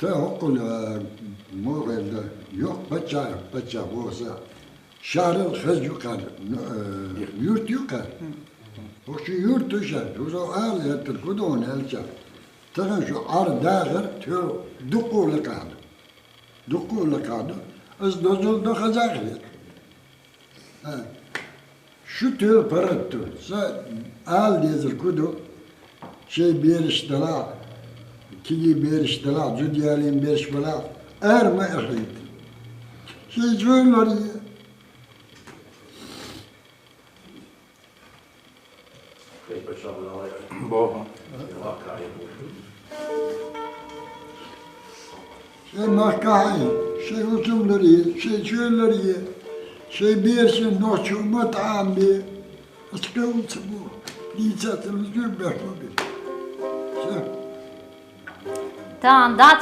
تأكل مغرد yok بچه بوسا شهر الخز يقال يورت يقال وش يورت وشا وزو آل يتركضون هالشا ترى شو عار داخل تو دقوا لقاعدة از دوزل دو خزاقلي şu tür parattu sa al dizir kudu şey bir iştala ki bir iştala cüdiyalin bir iştala erme ehlit şey cüyleri şey mahkayı şey usulleri şey cüyleri şey bir şey noçu matam bir açıkçası bu diyeceğiz biz bir şey Tamam, daha